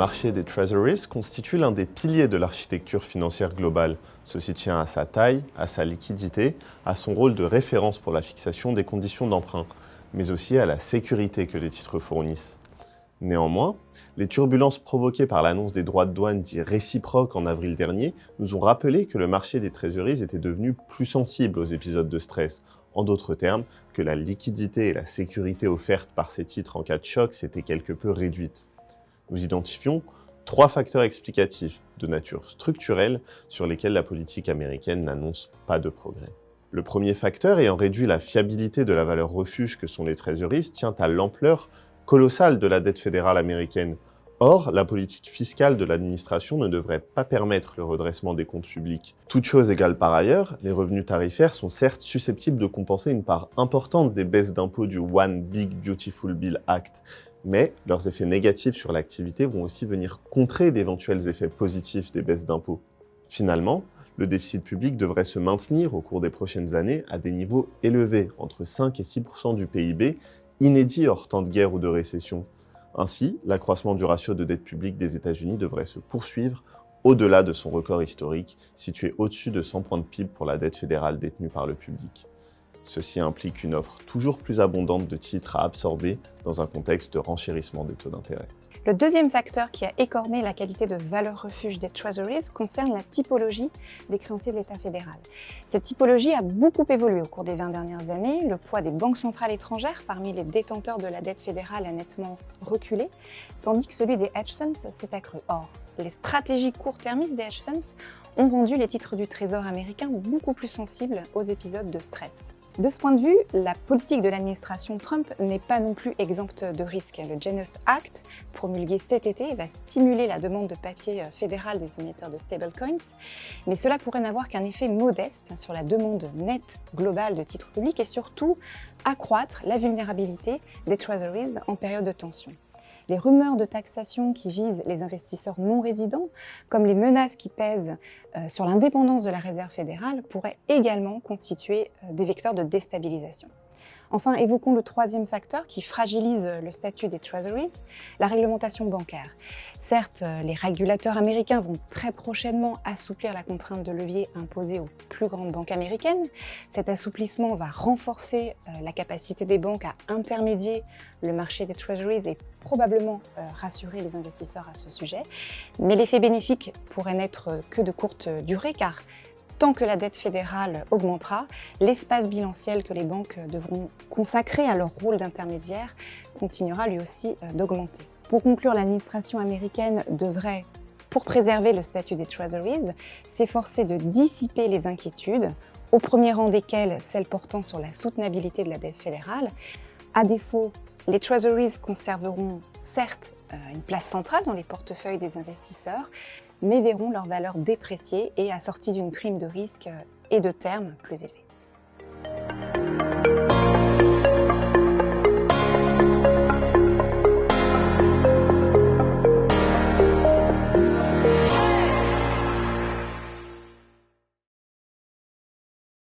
marché des treasuries constitue l'un des piliers de l'architecture financière globale. Ceci tient à sa taille, à sa liquidité, à son rôle de référence pour la fixation des conditions d'emprunt, mais aussi à la sécurité que les titres fournissent. Néanmoins, les turbulences provoquées par l'annonce des droits de douane dits réciproques en avril dernier nous ont rappelé que le marché des treasuries était devenu plus sensible aux épisodes de stress. En d'autres termes, que la liquidité et la sécurité offertes par ces titres en cas de choc s'étaient quelque peu réduites. Nous identifions 3 facteurs explicatifs de nature structurelle sur lesquels la politique américaine n'annonce pas de progrès. Le premier facteur, ayant réduit la fiabilité de la valeur refuge que sont les treasuries, tient à l'ampleur colossale de la dette fédérale américaine. Or, la politique fiscale de l'administration ne devrait pas permettre le redressement des comptes publics. Toutes choses égales par ailleurs, les revenus tarifaires sont certes susceptibles de compenser une part importante des baisses d'impôts du One Big Beautiful Bill Act, mais leurs effets négatifs sur l'activité vont aussi venir contrer d'éventuels effets positifs des baisses d'impôts. Finalement, le déficit public devrait se maintenir au cours des prochaines années à des niveaux élevés, entre 5 et 6% du PIB, inédits hors temps de guerre ou de récession. Ainsi, l'accroissement du ratio de dette publique des États-Unis devrait se poursuivre au-delà de son record historique, situé au-dessus de 100 points de PIB pour la dette fédérale détenue par le public. Ceci implique une offre toujours plus abondante de titres à absorber dans un contexte de renchérissement des taux d'intérêt. Le deuxième facteur qui a écorné la qualité de valeur refuge des treasuries concerne la typologie des créanciers de l'État fédéral. Cette typologie a beaucoup évolué au cours des 20 dernières années. Le poids des banques centrales étrangères parmi les détenteurs de la dette fédérale a nettement reculé, tandis que celui des hedge funds s'est accru. Or, les stratégies court-termistes des hedge funds ont rendu les titres du Trésor américain beaucoup plus sensibles aux épisodes de stress. De ce point de vue, la politique de l'administration Trump n'est pas non plus exempte de risques. Le Genius Act, promulgué cet été, va stimuler la demande de papier fédéral des émetteurs de stablecoins, mais cela pourrait n'avoir qu'un effet modeste sur la demande nette globale de titres publics et surtout accroître la vulnérabilité des treasuries en période de tension. Les rumeurs de taxation qui visent les investisseurs non résidents, comme les menaces qui pèsent sur l'indépendance de la Réserve fédérale, pourraient également constituer des vecteurs de déstabilisation. Enfin, évoquons le troisième facteur qui fragilise le statut des treasuries, la réglementation bancaire. Certes, les régulateurs américains vont très prochainement assouplir la contrainte de levier imposée aux plus grandes banques américaines. Cet assouplissement va renforcer la capacité des banques à intermédier le marché des treasuries et probablement rassurer les investisseurs à ce sujet. Mais l'effet bénéfique pourrait n'être que de courte durée car tant que la dette fédérale augmentera, l'espace bilanciel que les banques devront consacrer à leur rôle d'intermédiaire continuera lui aussi d'augmenter. Pour conclure, l'administration américaine devrait, pour préserver le statut des treasuries, s'efforcer de dissiper les inquiétudes, au premier rang desquelles celles portant sur la soutenabilité de la dette fédérale. À défaut, les treasuries conserveront certes une place centrale dans les portefeuilles des investisseurs, mais verront leur valeur dépréciée et assortie d'une prime de risque et de terme plus élevée.